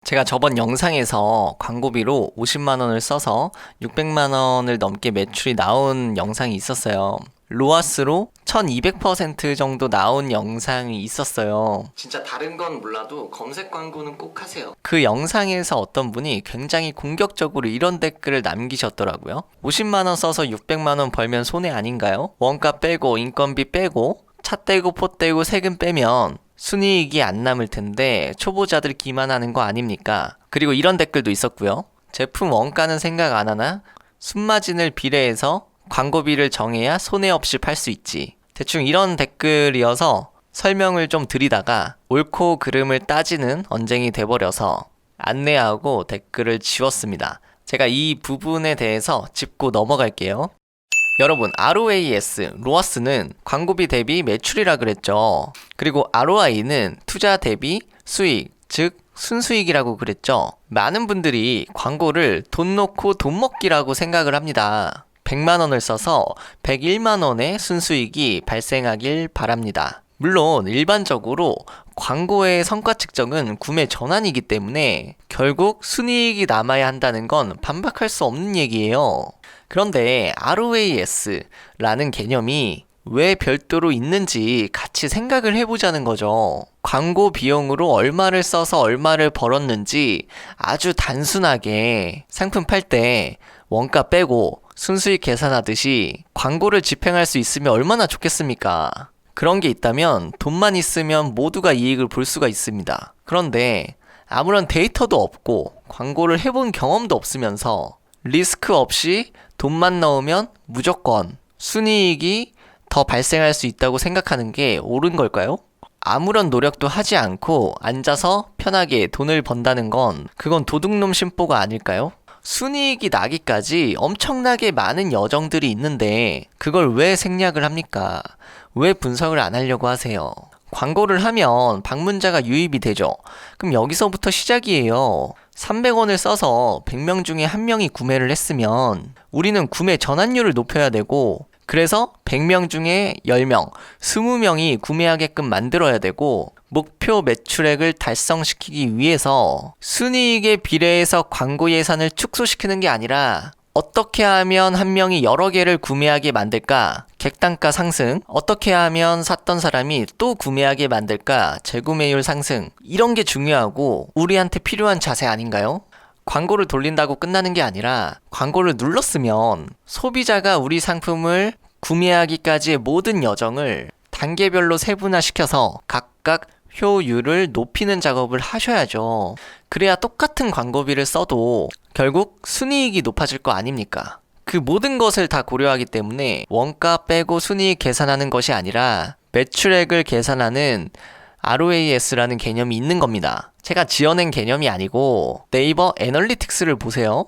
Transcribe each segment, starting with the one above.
제가 저번 영상에서 광고비로 50만 원을 써서 600만 원을 넘게 매출이 나온 영상이 있었어요. 로아스로 1200% 정도 나온 영상이 있었어요. 진짜 다른 건 몰라도 검색 광고는 꼭 하세요. 그 영상에서 어떤 분이 굉장히 공격적으로 이런 댓글을 남기셨더라고요. 50만 원 써서 600만 원 벌면 손해 아닌가요? 원가 빼고 인건비 빼고 차 떼고 포 떼고 세금 빼면 순이익이 안 남을 텐데 초보자들 기만하는 거 아닙니까? 그리고 이런 댓글도 있었고요. 제품 원가는 생각 안 하나? 순마진을 비례해서 광고비를 정해야 손해 없이 팔 수 있지. 대충 이런 댓글이어서 설명을 좀 드리다가 옳고 그름을 따지는 언쟁이 돼버려서 안내하고 댓글을 지웠습니다. 제가 이 부분에 대해서 짚고 넘어갈게요. 여러분, ROAS, 로아스는 광고비 대비 매출이라 그랬죠. 그리고 ROI는 투자 대비 수익, 즉 순수익이라고 그랬죠. 많은 분들이 광고를 돈 놓고 돈 먹기라고 생각을 합니다. 100만 원을 써서 101만 원의 순수익이 발생하길 바랍니다. 물론 일반적으로 광고의 성과 측정은 구매 전환이기 때문에 결국 순이익이 남아야 한다는 건 반박할 수 없는 얘기예요. 그런데 ROAS라는 개념이 왜 별도로 있는지 같이 생각을 해보자는 거죠. 광고 비용으로 얼마를 써서 얼마를 벌었는지 아주 단순하게 상품 팔 때 원가 빼고 순수익 계산하듯이 광고를 집행할 수 있으면 얼마나 좋겠습니까? 그런 게 있다면 돈만 있으면 모두가 이익을 볼 수가 있습니다. 그런데 아무런 데이터도 없고 광고를 해본 경험도 없으면서 리스크 없이 돈만 넣으면 무조건 순이익이 더 발생할 수 있다고 생각하는 게 옳은 걸까요? 아무런 노력도 하지 않고 앉아서 편하게 돈을 번다는 건 그건 도둑놈 심보가 아닐까요? 순이익이 나기까지 엄청나게 많은 여정들이 있는데 그걸 왜 생략을 합니까? 왜 분석을 안 하려고 하세요? 광고를 하면 방문자가 유입이 되죠. 그럼 여기서부터 시작이에요. 300원을 써서 100명 중에 1명이 구매를 했으면 우리는 구매 전환율을 높여야 되고 그래서 100명 중에 10명, 20명이 구매하게끔 만들어야 되고 목표 매출액을 달성시키기 위해서 순이익에 비례해서 광고 예산을 축소시키는 게 아니라 어떻게 하면 한 명이 여러 개를 구매하게 만들까? 객단가 상승. 어떻게 하면 샀던 사람이 또 구매하게 만들까? 재구매율 상승. 이런 게 중요하고 우리한테 필요한 자세 아닌가요? 광고를 돌린다고 끝나는 게 아니라 광고를 눌렀으면 소비자가 우리 상품을 구매하기까지의 모든 여정을 단계별로 세분화시켜서 각각 효율을 높이는 작업을 하셔야죠. 그래야 똑같은 광고비를 써도 결국 순이익이 높아질 거 아닙니까? 그 모든 것을 다 고려하기 때문에 원가 빼고 순이익 계산하는 것이 아니라 매출액을 계산하는 ROAS라는 개념이 있는 겁니다. 제가 지어낸 개념이 아니고 네이버 애널리틱스를 보세요.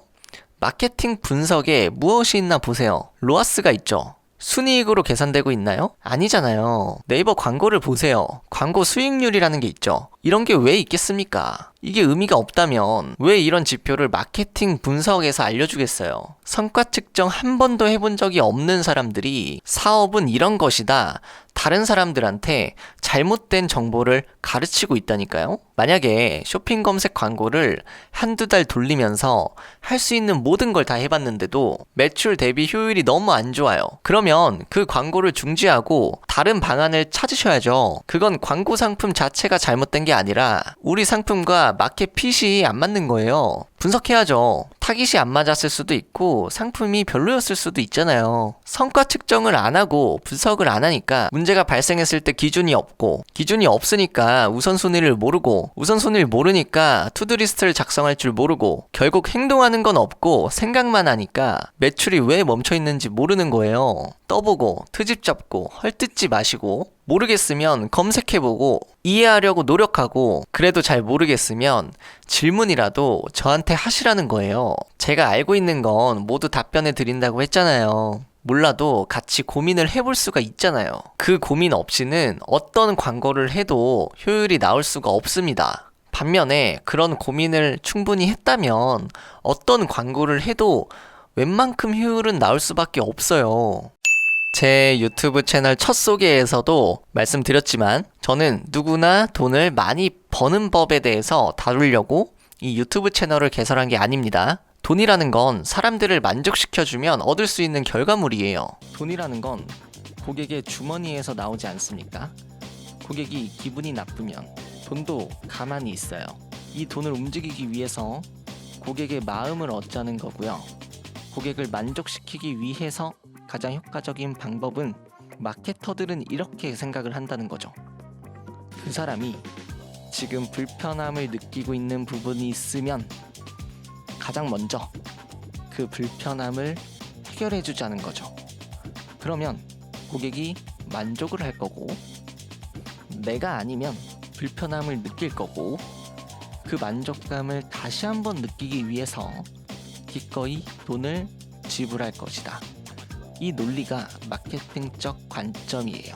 마케팅 분석에 무엇이 있나 보세요. 로아스가 있죠. 순이익으로 계산되고 있나요? 아니잖아요. 네이버 광고를 보세요. 광고 수익률이라는 게 있죠. 이런 게 왜 있겠습니까? 이게 의미가 없다면 왜 이런 지표를 마케팅 분석에서 알려주겠어요? 성과 측정 한 번도 해본 적이 없는 사람들이 사업은 이런 것이다. 다른 사람들한테 잘못된 정보를 가르치고 있다니까요? 만약에 쇼핑 검색 광고를 한두 달 돌리면서 할 수 있는 모든 걸 다 해봤는데도 매출 대비 효율이 너무 안 좋아요. 그러면 그 광고를 중지하고 다른 방안을 찾으셔야죠. 그건 광고 상품 자체가 잘못된 게 아니라 우리 상품과 마켓 핏이 안 맞는 거예요. 분석해야죠. 타깃이 안 맞았을 수도 있고 상품이 별로였을 수도 있잖아요. 성과 측정을 안 하고 분석을 안 하니까 문제가 발생했을 때 기준이 없고 기준이 없으니까 우선순위를 모르고 우선순위를 모르니까 투두리스트를 작성할 줄 모르고 결국 행동하는 건 없고 생각만 하니까 매출이 왜 멈춰 있는지 모르는 거예요. 떠보고 트집 잡고 헐뜯지 마시고 모르겠으면 검색해보고 이해하려고 노력하고 그래도 잘 모르겠으면 질문이라도 저한테 하시라는 거예요. 제가 알고 있는 건 모두 답변해 드린다고 했잖아요. 몰라도 같이 고민을 해볼 수가 있잖아요. 그 고민 없이는 어떤 광고를 해도 효율이 나올 수가 없습니다. 반면에 그런 고민을 충분히 했다면 어떤 광고를 해도 웬만큼 효율은 나올 수밖에 없어요. 제 유튜브 채널 첫 소개에서도 말씀드렸지만 저는 누구나 돈을 많이 버는 법에 대해서 다루려고 이 유튜브 채널을 개설한 게 아닙니다. 돈이라는 건 사람들을 만족시켜주면 얻을 수 있는 결과물이에요. 돈이라는 건 고객의 주머니에서 나오지 않습니까? 고객이 기분이 나쁘면 돈도 가만히 있어요. 이 돈을 움직이기 위해서 고객의 마음을 얻자는 거고요. 고객을 만족시키기 위해서 가장 효과적인 방법은 마케터들은 이렇게 생각을 한다는 거죠. 그 사람이 지금 불편함을 느끼고 있는 부분이 있으면 가장 먼저 그 불편함을 해결해 주자는 거죠. 그러면 고객이 만족을 할 거고, 내가 아니면 불편함을 느낄 거고, 그 만족감을 다시 한번 느끼기 위해서 기꺼이 돈을 지불할 것이다. 이 논리가 마케팅적 관점이에요.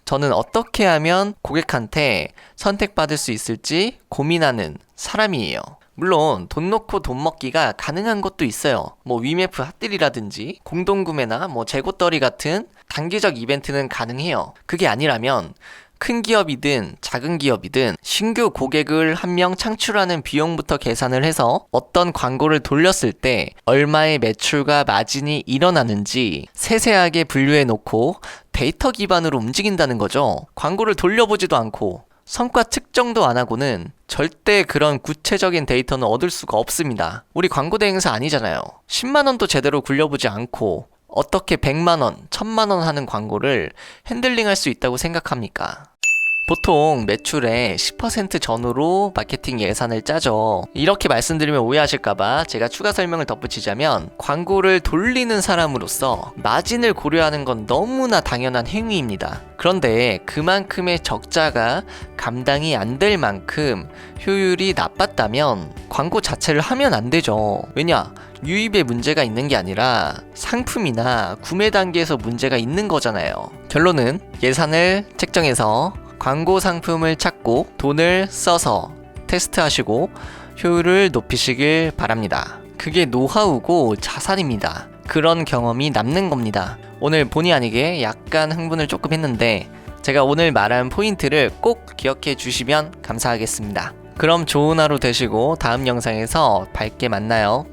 저는 어떻게 하면 고객한테 선택받을 수 있을지 고민하는 사람이에요. 물론 돈 놓고 돈 먹기가 가능한 것도 있어요. 뭐 위메프 핫딜이라든지 공동구매나 뭐 재고떨이 같은 단기적 이벤트는 가능해요. 그게 아니라면 큰 기업이든 작은 기업이든 신규 고객을 한 명 창출하는 비용부터 계산을 해서 어떤 광고를 돌렸을 때 얼마의 매출과 마진이 일어나는지 세세하게 분류해 놓고 데이터 기반으로 움직인다는 거죠. 광고를 돌려보지도 않고 성과 측정도 안 하고는 절대 그런 구체적인 데이터는 얻을 수가 없습니다. 우리 광고 대행사 아니잖아요. 10만 원도 제대로 굴려보지 않고 어떻게 100만 원, 1000만 원 하는 광고를 핸들링할 수 있다고 생각합니까? 보통 매출의 10% 전후로 마케팅 예산을 짜죠. 이렇게 말씀드리면 오해하실까봐 제가 추가 설명을 덧붙이자면, 광고를 돌리는 사람으로서 마진을 고려하는 건 너무나 당연한 행위입니다. 그런데 그만큼의 적자가 감당이 안 될 만큼 효율이 나빴다면 광고 자체를 하면 안 되죠. 왜냐? 유입에 문제가 있는 게 아니라 상품이나 구매 단계에서 문제가 있는 거잖아요. 결론은 예산을 책정해서 광고 상품을 찾고 돈을 써서 테스트하시고 효율을 높이시길 바랍니다. 그게 노하우고 자산입니다. 그런 경험이 남는 겁니다. 오늘 본의 아니게 약간 흥분을 조금 했는데 제가 오늘 말한 포인트를 꼭 기억해 주시면 감사하겠습니다. 그럼 좋은 하루 되시고 다음 영상에서 밝게 만나요.